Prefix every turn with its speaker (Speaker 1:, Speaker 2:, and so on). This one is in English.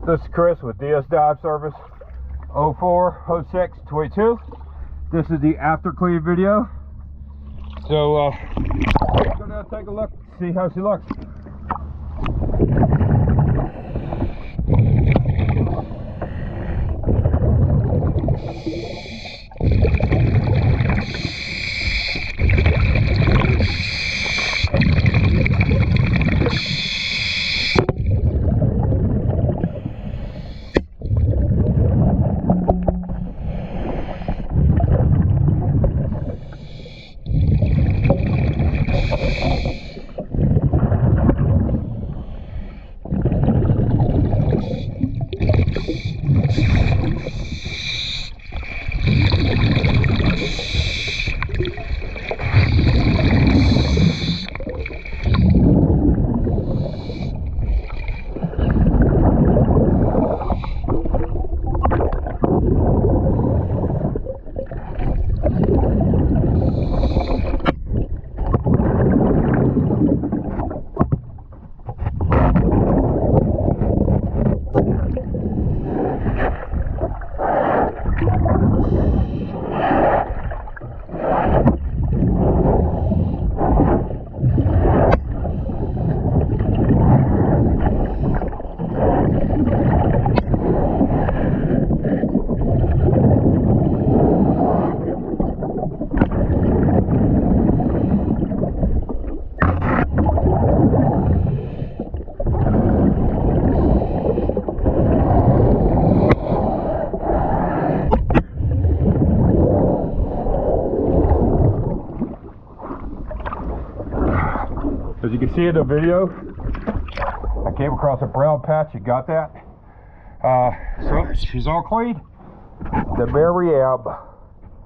Speaker 1: This is Chris with DS Dive Service 040622. This is the after clean video. So let's go down and take a look, see how she looks. As you can see in the video, I came across a brown patch. You got that? So she's all clean. The Mariam